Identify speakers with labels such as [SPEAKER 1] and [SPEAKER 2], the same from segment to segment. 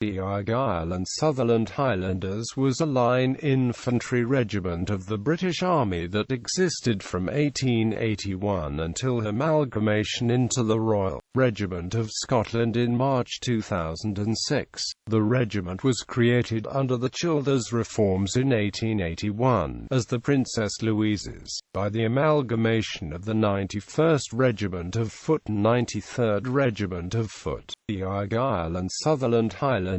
[SPEAKER 1] The Argyll and Sutherland Highlanders was a line infantry regiment of the British Army that existed from 1881 until amalgamation into the Royal Regiment of Scotland in March 2006. The regiment was created under the Childers reforms in 1881 as the Princess Louise's, by the amalgamation of the 91st Regiment of Foot and 93rd Regiment of Foot. The Argyll and Sutherland Highlanders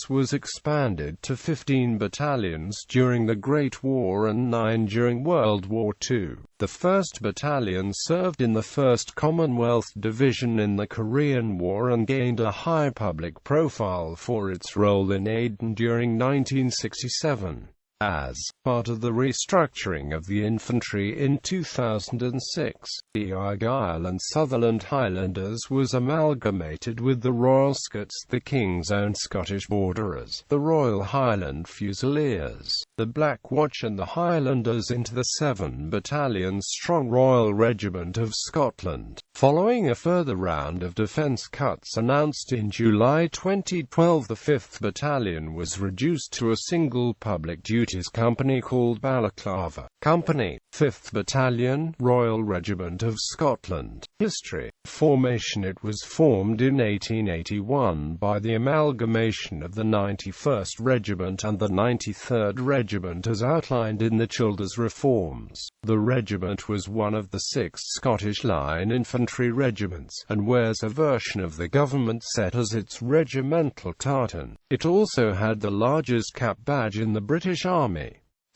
[SPEAKER 1] was expanded to 15 battalions during the Great War and 9 during World War II. The 1st Battalion served in the 1st Commonwealth Division in the Korean War and gained a high public profile for its role in Aden during 1967. As part of the restructuring of the infantry in 2006, the Argyll and Sutherland Highlanders was amalgamated with the Royal Scots, the King's Own Scottish Borderers, the Royal Highland Fusiliers, the Black Watch and the Highlanders into the 7 battalion-strong Royal Regiment of Scotland. Following a further round of defence cuts announced in July 2012, the 5th Battalion was reduced to a single public duties company called Balaclava Company. 5th Battalion, Royal Regiment of Scotland. History. Formation. It was formed in 1881 by the amalgamation of the 91st Regiment and the 93rd Regiment as outlined in the Childers reforms. The regiment was one of the 6 Scottish Line Infantry regiments, and wears a version of the government set as its regimental tartan. It also had the largest cap badge in the British Army.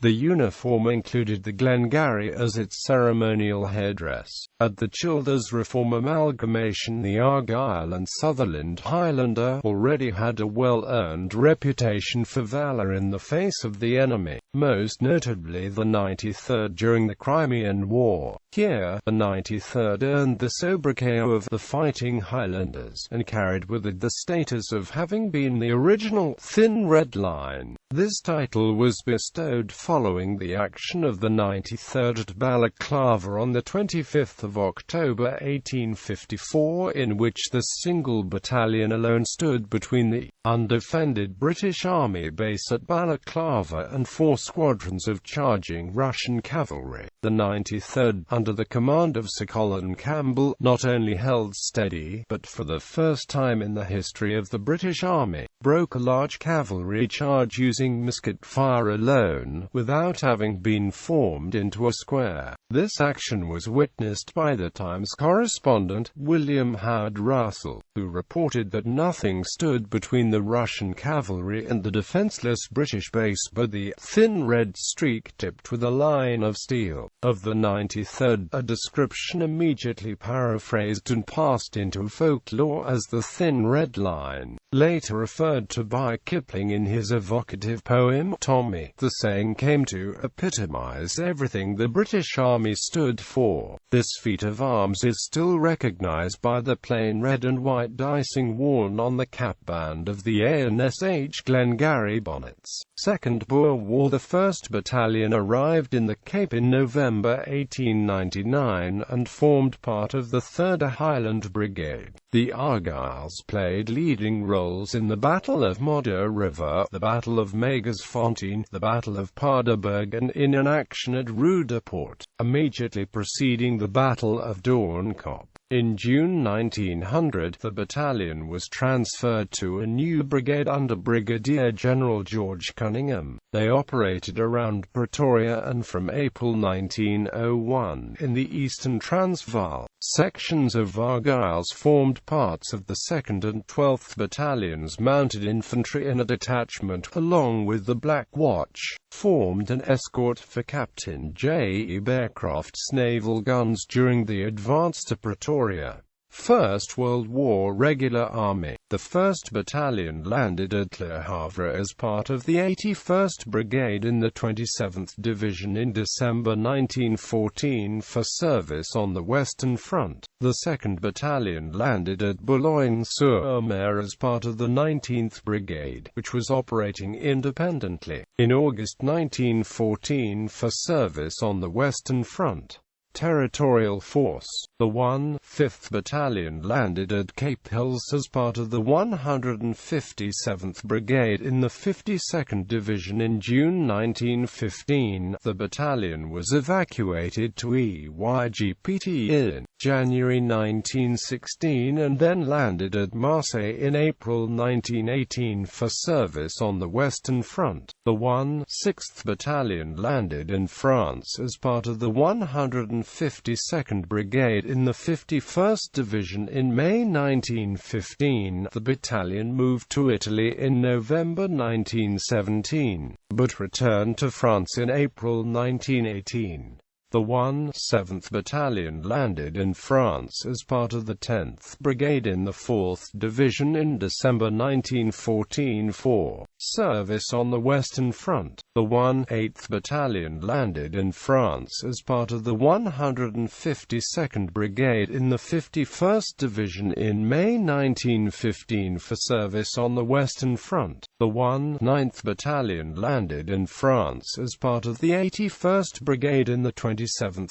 [SPEAKER 1] The uniform included the Glengarry as its ceremonial headdress. At the Childers reform amalgamation, the Argyll and Sutherland Highlander already had a well-earned reputation for valour in the face of the enemy, most notably the 93rd during the Crimean War. Here, the 93rd earned the sobriquet of the Fighting Highlanders, and carried with it the status of having been the original Thin Red Line. This title was bestowed following the action of the 93rd at Balaclava on the 25th of October 1854, in which the single battalion alone stood between the undefended British Army base at Balaclava and 4 squadrons of charging Russian cavalry. The 93rd, under the command of Sir Colin Campbell, not only held steady, but for the first time in the history of the British Army, broke a large cavalry charge using musket fire alone, without having been formed into a square. This action was witnessed by the Times correspondent, William Howard Russell, who reported that nothing stood between the Russian cavalry and the defenseless British base but the thin red streak tipped with a line of steel. Of the 93rd, a description immediately paraphrased and passed into folklore as the Thin Red Line, later referred to by Kipling in his evocative poem Tommy. The saying came to epitomize everything the British Army stood for. This feat of arms is still recognized by the plain red and white dicing worn on the cap band of the ANSH Glengarry bonnets. Second Boer War. The 1st Battalion arrived in the Cape in November 1899 and formed part of the 3rd Highland Brigade. The Argylls played leading roles in the Battle of Modder River, the Battle of Magersfontein, the Battle of Paardeberg, and in an action at Roodepoort, immediately preceding the Battle of Doornkop. In June 1900, the battalion was transferred to a new brigade under Brigadier General George Cunningham. They operated around Pretoria and from April 1901 in the Eastern Transvaal. Sections of Argylls formed parts of the 2nd and 12th Battalions Mounted Infantry, and a detachment, along with the Black Watch, formed an escort for Captain J. E. Bearcroft's naval guns during the advance to Pretoria. First World War Regular Army. The 1st Battalion landed at Le Havre as part of the 81st Brigade in the 27th Division in December 1914 for service on the Western Front. The 2nd Battalion landed at Boulogne-sur-Mer as part of the 19th Brigade, which was operating independently, in August 1914 for service on the Western Front. Territorial Force. The 1/5th Battalion landed at Cape Hills as part of the 157th Brigade in the 52nd Division in June 1915. The battalion was evacuated to EYGPT in January 1916 and then landed at Marseille in April 1918 for service on the Western Front. The 1/6th Battalion landed in France as part of the 152nd Brigade in the 51st Division in May 1915. The battalion moved to Italy in November 1917, but returned to France in April 1918. The 1/7th Battalion landed in France as part of the 10th Brigade in the 4th Division in December 1914 for service on the Western Front. The 1/8th Battalion landed in France as part of the 152nd Brigade in the 51st Division in May 1915 for service on the Western Front. The 1/9th Battalion landed in France as part of the 81st Brigade in the 27th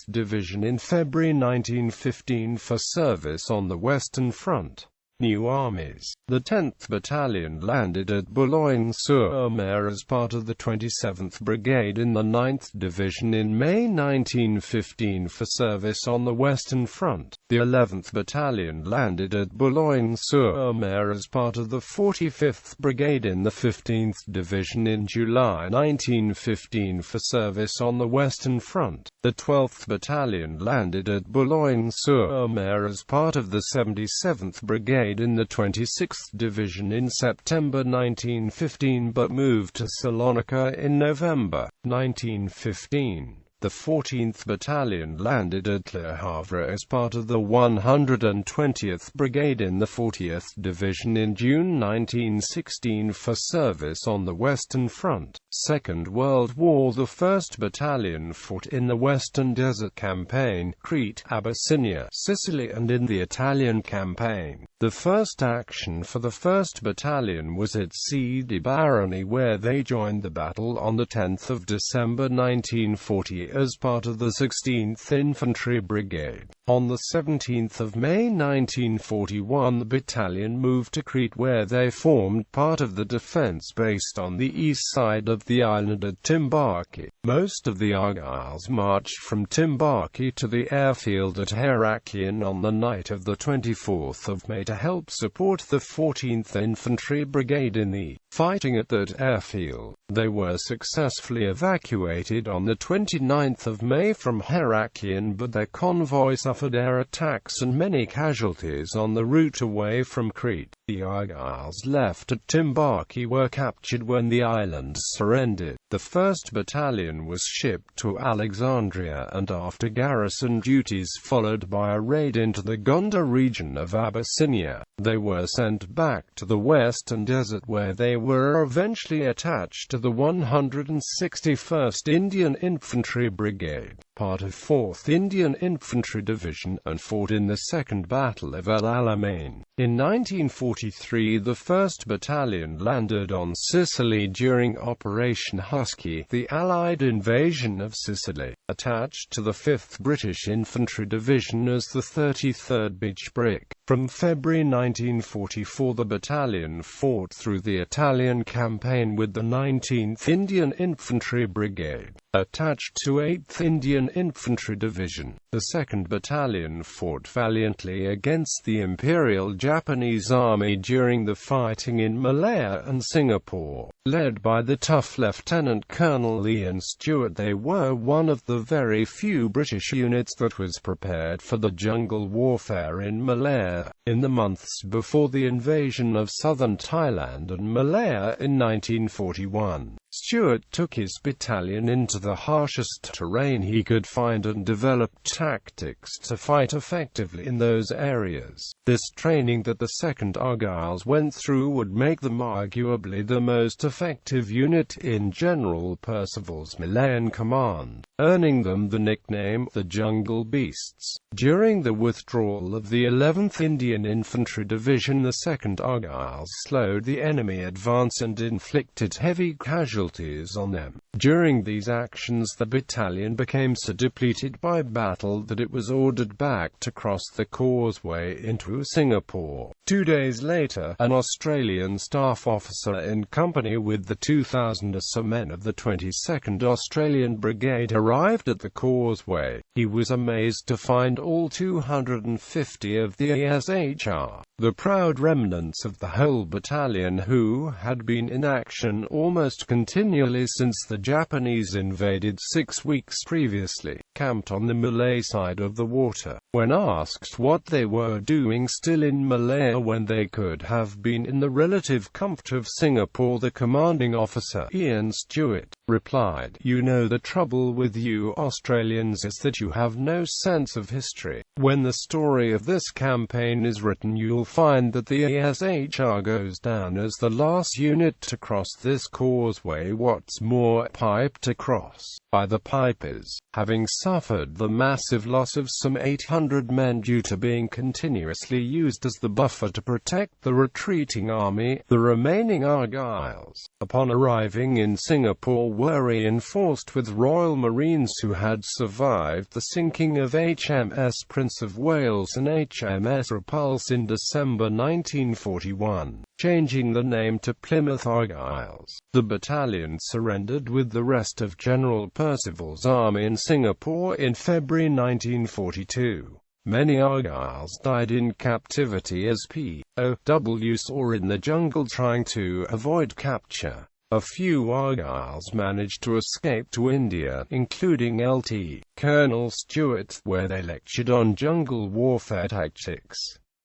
[SPEAKER 1] Division in February 1915 for service on the Western Front. New armies. The 10th Battalion landed at Boulogne-sur-Mer as part of the 27th Brigade in the 9th Division in May 1915 for service on the Western Front. The 11th Battalion landed at Boulogne-sur-Mer as part of the 45th Brigade in the 15th Division in July 1915 for service on the Western Front. The 12th Battalion landed at Boulogne-sur-Mer as part of the 77th Brigade in the 26th Division in September 1915 but moved to Salonika in November 1915. The 14th Battalion landed at Le Havre as part of the 120th Brigade in the 40th Division in June 1916 for service on the Western Front. Second World War. The 1st Battalion fought in the Western Desert Campaign, Crete, Abyssinia, Sicily and in the Italian Campaign. The first action for the 1st Battalion was at Sidi Barani, where they joined the battle on the 10th of December 1940 as part of the 16th Infantry Brigade. On the 17th of May 1941 the battalion moved to Crete, where they formed part of the defence based on the east side of the island at Timbaki. Most of the Argylls marched from Timbaki to the airfield at Heraklion on the night of the 24th of May to help support the 14th Infantry Brigade in the fighting at that airfield. They were successfully evacuated on the 29th of May from Heraklion, but their convoy suffered air attacks and many casualties on the route away from Crete. The Argylls left at Timbaki were captured when the island surrendered. The 1st Battalion was shipped to Alexandria and after garrison duties followed by a raid into the Gondar region of Abyssinia, they were sent back to the Western Desert, where they were eventually attached to the 161st Indian Infantry Brigade, part of 4th Indian Infantry Division, and fought in the Second Battle of El Alamein. In 1943 the 1st Battalion landed on Sicily during Operation Husky, the Allied invasion of Sicily, attached to the 5th British Infantry Division as the 33rd Beach Brick. From February 1944 the battalion fought through the Italian campaign with the 19th Indian Infantry Brigade, attached to 8th Indian Infantry Division. The 2nd Battalion fought valiantly against the Imperial Japanese Army during the fighting in Malaya and Singapore. Led by the tough Lieutenant Colonel Ian Stewart, they were one of the very few British units that was prepared for the jungle warfare in Malaya, in the months before the invasion of southern Thailand and Malaya in 1941. Stewart took his battalion into the harshest terrain he could find and developed tactics to fight effectively in those areas. This training that the 2nd Argylls went through would make them arguably the most effective unit in General Percival's Malayan command, earning them the nickname the Jungle Beasts. During the withdrawal of the 11th Indian Infantry Division, the 2nd Argylls slowed the enemy advance and inflicted heavy casualties on them. During these actions, the battalion became so depleted by battle that it was ordered back to cross the causeway into Singapore. 2 days later, an Australian staff officer in company with the 2,000 or so men of the 22nd Australian Brigade arrived at the causeway. He was amazed to find all 250 of the ASHR, the proud remnants of the whole battalion who had been in action almost continually since the Japanese invaded 6 weeks previously, camped on the Malay side of the water. When asked what they were doing still in Malaya when they could have been in the relative comfort of Singapore, the commanding officer, Ian Stewart, replied, "You know, the trouble with you Australians is that you have no sense of history. When the story of this campaign is written, you'll find that the ASHR goes down as the last unit to cross this causeway. What's more, piped across by the pipers, having suffered the massive loss of some 800 men due to being continuously used as the buffer to protect the retreating army. The remaining Argylls, upon arriving in Singapore, were reinforced with Royal Marines who had survived the sinking of HMS Prince of Wales and HMS Repulse in December 1941, changing the name to Plymouth Argylls. The battalion surrendered with the rest of General Percival's army in Singapore in February 1942. Many Argylls died in captivity as POWs or in the jungle trying to avoid capture. A few Argylls managed to escape to India, including Lt. Colonel Stewart, where they lectured on jungle warfare tactics.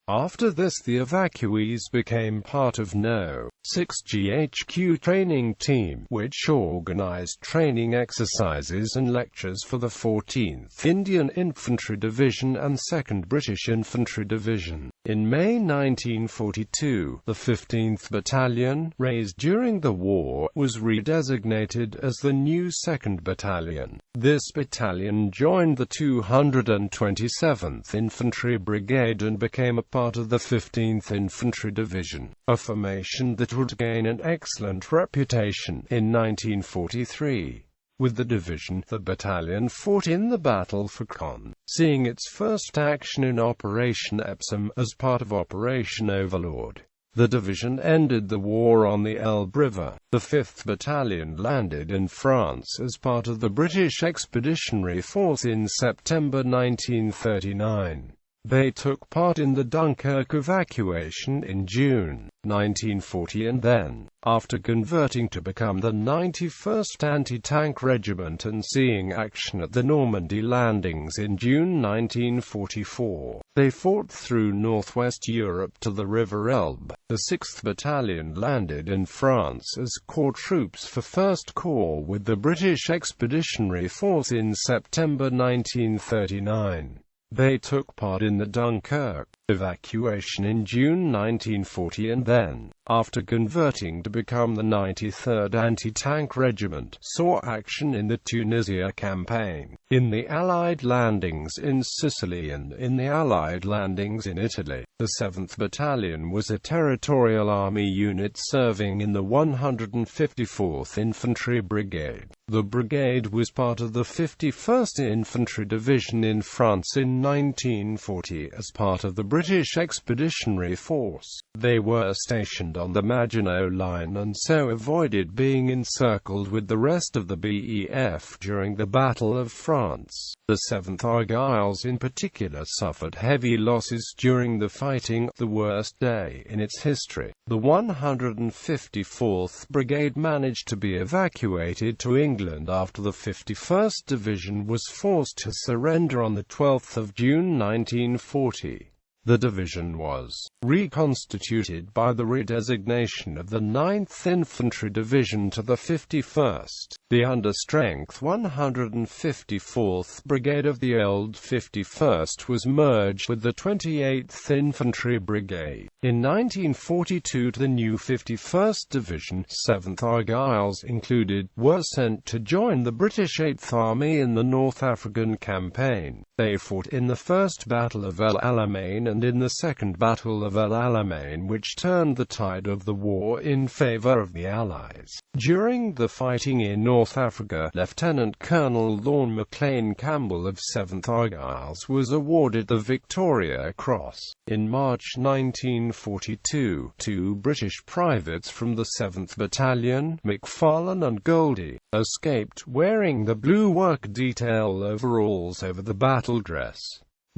[SPEAKER 1] After this, the evacuees became part of No. 6 GHQ training team, which organized training exercises and lectures for the 14th Indian Infantry Division and 2nd British Infantry Division. In May 1942, the 15th Battalion, raised during the war, was redesignated as the new 2nd Battalion. This battalion joined the 227th Infantry Brigade and became a part of the 15th Infantry Division, a formation that would gain an excellent reputation. In 1943, with the division, the battalion fought in the Battle for Caen, seeing its first action in Operation Epsom as part of Operation Overlord. The division ended the war on the Elbe River. The 5th Battalion landed in France as part of the British Expeditionary Force in September 1939. They took part in the Dunkirk evacuation in June 1940 and then, after converting to become the 91st Anti-Tank Regiment and seeing action at the Normandy landings in June 1944, they fought through northwest Europe to the River Elbe. The 6th Battalion landed in France as corps troops for 1st Corps with the British Expeditionary Force in September 1939. They took part in the Dunkirk evacuation in June 1940 and then, after converting to become the 93rd Anti-Tank Regiment, saw action in the Tunisia campaign, in the Allied landings in Sicily and in the Allied landings in Italy. The 7th Battalion was a territorial army unit serving in the 154th Infantry Brigade. The brigade was part of the 51st Infantry Division in France in 1940 as part of the British Expeditionary Force. They were stationed on the Maginot Line and so avoided being encircled with the rest of the BEF during the Battle of France. The 7th Argylls in particular suffered heavy losses during the fighting, the worst day in its history. The 154th Brigade managed to be evacuated to England after the 51st Division was forced to surrender on the 12th of June 1940. The division was reconstituted by the redesignation of the 9th Infantry Division to the 51st. The understrength 154th Brigade of the old 51st was merged with the 28th Infantry Brigade. In 1942 the new 51st Division, 7th Argylls included, were sent to join the British 8th Army in the North African Campaign. They fought in the First Battle of El Alamein and in the Second Battle of El Alamein, which turned the tide of the war in favour of the Allies. During the fighting in North Africa, Lieutenant Colonel Lorne Maclean Campbell of 7th Argylls was awarded the Victoria Cross. In March 1942, 2 British privates from the 7th Battalion, McFarlane and Goldie, escaped, wearing the blue work detail overalls over the battle dress.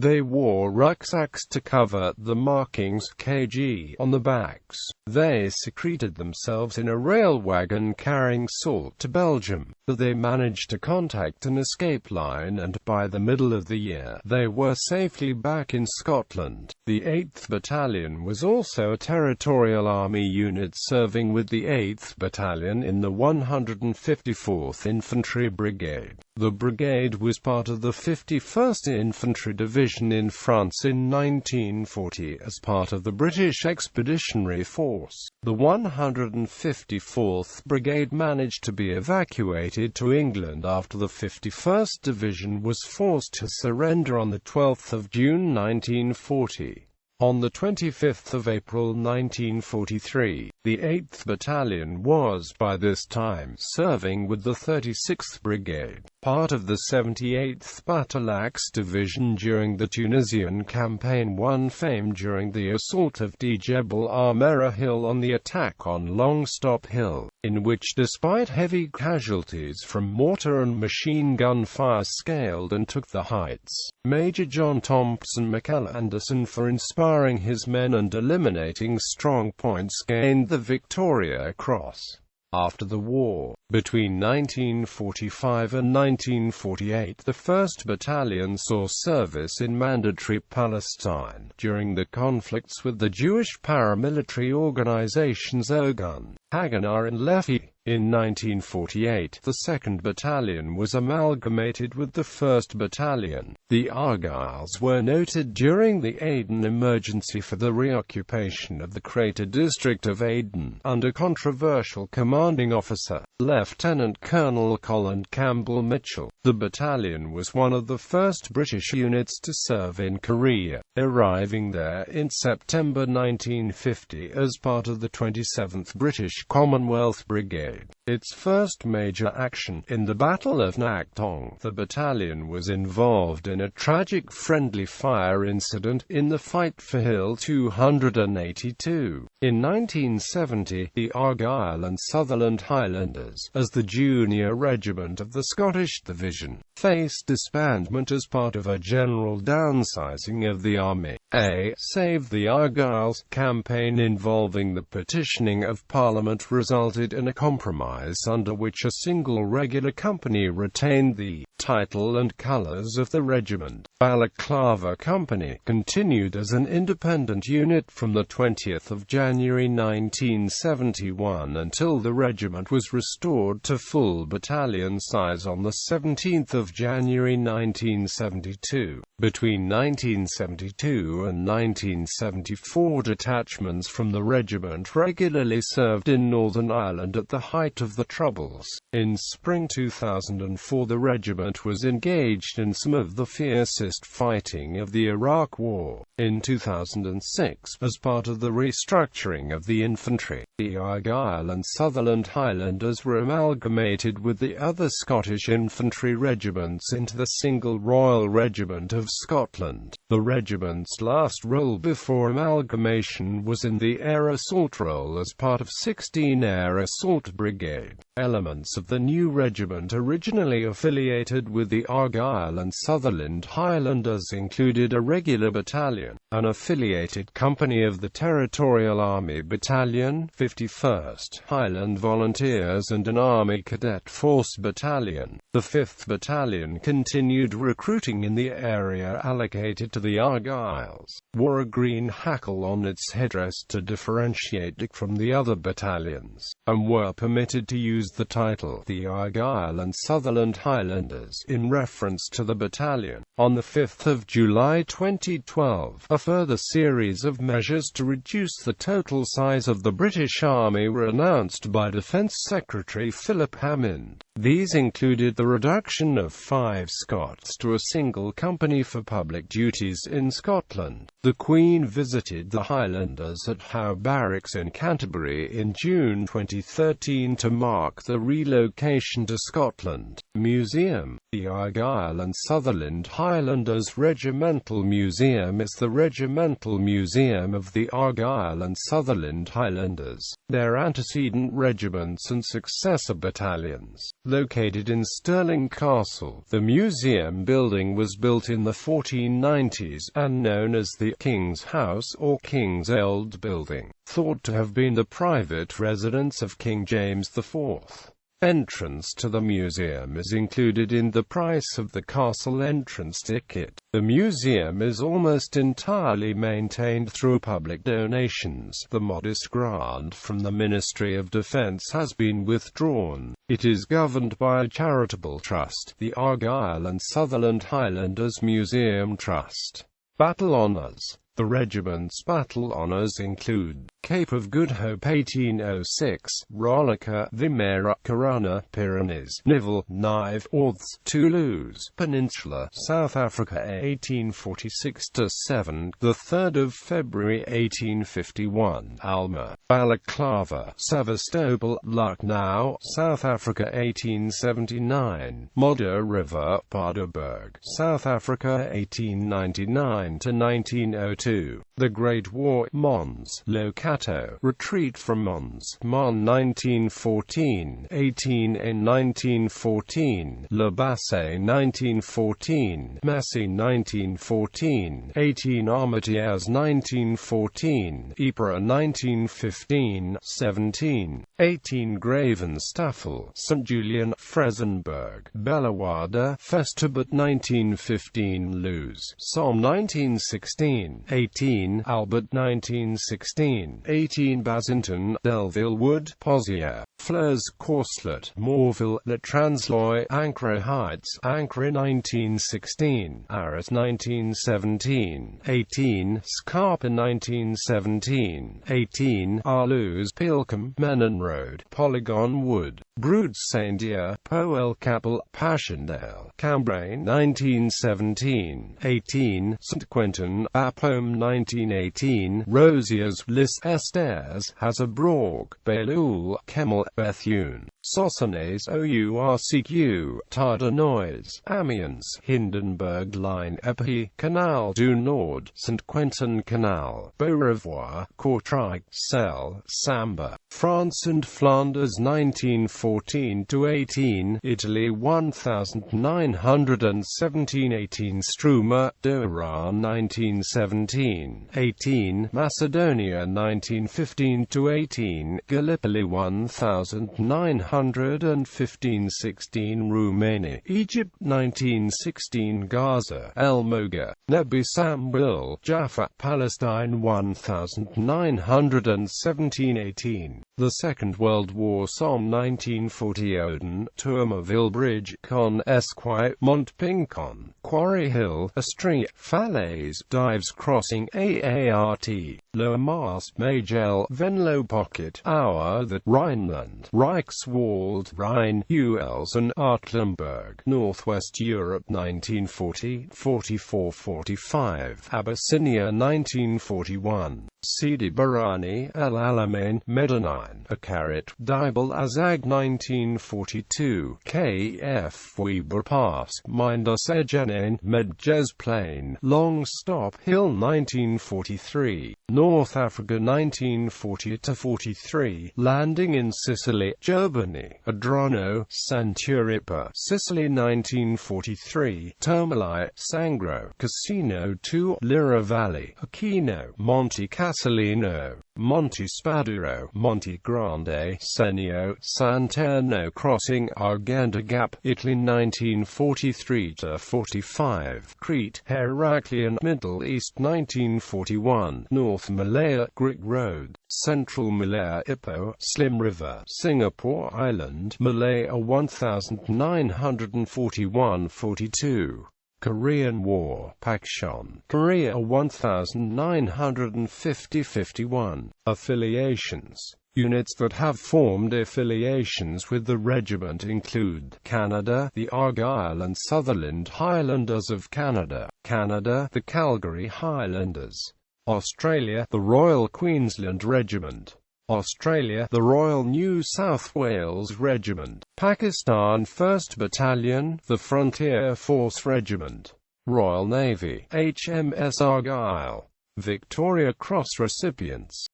[SPEAKER 1] They wore rucksacks to cover the markings KG on the backs. They secreted themselves in a rail wagon carrying salt to Belgium, but they managed to contact an escape line, and by the middle of the year, they were safely back in Scotland. The 8th Battalion was also a Territorial Army unit serving with the 8th Battalion in the 154th Infantry Brigade. The brigade was part of the 51st Infantry Division in France in 1940 as part of the British Expeditionary Force. The 154th Brigade managed to be evacuated to England after the 51st Division was forced to surrender on 12 June 1940. On 25 April 1943, the 8th Battalion was by this time serving with the 36th Brigade, part of the 78th Battalions Division during the Tunisian campaign, won fame during the assault of Djebel Armera Hill on the attack on Longstop Hill, in which despite heavy casualties from mortar and machine gun fire scaled and took the heights. Major John Thompson McAnderson, for inspiring his men and eliminating strong points, gained the Victoria Cross. After the war, between 1945 and 1948, the 1st Battalion saw service in mandatory Palestine during the conflicts with the Jewish paramilitary organizations Irgun, Haganah and Lehi. In 1948, the 2nd Battalion was amalgamated with the 1st Battalion. The Argylls were noted during the Aden emergency for the reoccupation of the crater district of Aden, under controversial commanding officer, Lieutenant Colonel Colin Campbell Mitchell. The battalion was one of the first British units to serve in Korea, arriving there in September 1950 as part of the 27th British Commonwealth Brigade. Its first major action, in the Battle of Naktung, the battalion was involved in a tragic friendly fire incident in the fight for Hill 282. In 1970, the Argyll and Sutherland Highlanders, as the junior regiment of the Scottish Division, faced disbandment as part of a general downsizing of the army. A Save the Argylls campaign involving the petitioning of Parliament resulted in a compromise under which a single regular company retained the title and colours of the regiment. Balaclava Company continued as an independent unit from the 20th of January 1971 until the regiment was restored to full battalion size on the 17th of January 1972. Between 1972 and 1974, detachments from the regiment regularly served in Northern Ireland at the height of the Troubles. In spring 2004, the regiment was engaged in some of the fiercest fighting of the Iraq War. In 2006, as part of the restructuring of the infantry, the Argyll and Sutherland Highlanders were amalgamated with the other Scottish infantry regiments into the single Royal Regiment of Scotland. The regiment's last role before amalgamation was in the Air Assault role as part of 16 Air Assault Brigade. Elements of the new regiment originally affiliated with the Argyll and Sutherland Highlanders Highlanders included a regular battalion, an affiliated company of the Territorial Army Battalion, 51st Highland Volunteers, and an Army Cadet Force battalion. The 5th Battalion continued recruiting in the area allocated to the Argylls, wore a green hackle on its headdress to differentiate it from the other battalions, and were permitted to use the title the Argyll and Sutherland Highlanders in reference to the battalion. On the 5th of July 2012, a further series of measures to reduce the total size of the British Army were announced by Defence Secretary Philip Hammond. These included the reduction of 5 Scots to a single company for public duties in Scotland. The Queen visited the Highlanders at Howe Barracks in Canterbury in June 2013 to mark the relocation to Scotland. Museum. The Argyll and Sutherland Highlanders Regimental Museum is the regimental museum of the Argyll and Sutherland Highlanders, their antecedent regiments and successor battalions. Located in Stirling Castle, the museum building was built in the 1490s and known as the King's House or King's Eld Building, thought to have been the private residence of King James IV. Entrance to the museum is included in the price of the castle entrance ticket. The museum is almost entirely maintained through public donations. The modest grant from the Ministry of Defence has been withdrawn. It is governed by a charitable trust, the Argyll and Sutherland Highlanders Museum Trust. Battle Honours. The regiment's battle honours include Cape of Good Hope 1806, Rolica, Wimmera, Corunna, Pyrenees, Nivelle, Nive, Orths, Toulouse, Peninsula, South Africa 1846-7, the 3rd of February 1851, Alma, Balaclava, Sevastopol, Lucknow, South Africa 1879, Modder River, Paardeberg, South Africa 1899-1902. The Great War, Mons, Locato, Retreat from Mons, Mon 1914, 1914, Le Basset 1914, Massy 1914, 18 1914, Ypres 1915, 17, 18 Gravenstaffel, St. Julian, Frezenberg, Bellewaerde, Festubert 1915, Luz, Somme 1916, 18 Albert 1916, 18 Basington, Delville Wood, Pozières, Flers Corslet, Morville, Le Transloy, Ancre Heights, Ancre 1916, Arras 1917, 18 Scarpa 1917, 18 Arluse, Pilcombe, Menon Road, Polygon Wood, Brood Saint-Dié, Poel Capel, Passchendaele, Cambrai 1917, 18 St. Quentin, Bapaume 1918, Rosiers, Lis Esters, Hazebrouck, Belleul, Kemmel, Bethune, Soissonnais, Ourcq, Tardenois, Amiens, Hindenburg Line, Epinay, Canal du Nord, St. Quentin Canal, Beaurevoir, Courtrai, Celle, Samba, France and Flanders 1914-18, Italy 1917, 18 Struma, Doran 1917, 18 Macedonia 1915-18, Gallipoli 1915, 16 Romania, Egypt 1916, Gaza, El Moga, Nebi Sambil, Jaffa, Palestine 1917, 18. The Second World War, Somme 1940, Aden, Tourmeville Bridge, Con Esquire, Montpincon, Quarry Hill, Estrie, Falaise, Dives Crossing, AART, Lower Mast, Magel, Venlo Pocket, Hour that Rhineland, Reichswald, Rhine, Uelsen, Artlenburg, Northwest Europe 1940, 44-45, Abyssinia 1941. Sidi Barrani, El Alamein, Medellin, Akarit, Dibal Azag 1942, KF Weber Pass, Mindus Egenain, Medjez Plain, Long Stop Hill 1943, North Africa 1940–43, Landing in Sicily, Germany, Adrano, Santuripa, Sicily 1943, Tourmalai, Sangro, Casino 2, Lira Valley, Aquino, Monte Castellino, Monte Spaduro, Monte Grande, Senio, Santerno Crossing, Arganda Gap, Italy 1943–45, Crete, Heraklion, Middle East 1941, North Malaya, Greek Road, Central Malaya, Ipoh, Slim River, Singapore Island, Malaya 1941–42. Korean War, Pakistan, Korea 1950–51. Affiliations. Units that have formed affiliations with the regiment include: Canada, the Argyll and Sutherland Highlanders of Canada; Canada, the Calgary Highlanders; Australia, the Royal Queensland Regiment; Australia, the Royal New South Wales Regiment; Pakistan 1st Battalion, the Frontier Force Regiment; Royal Navy, HMS Argyll; Victoria Cross recipients.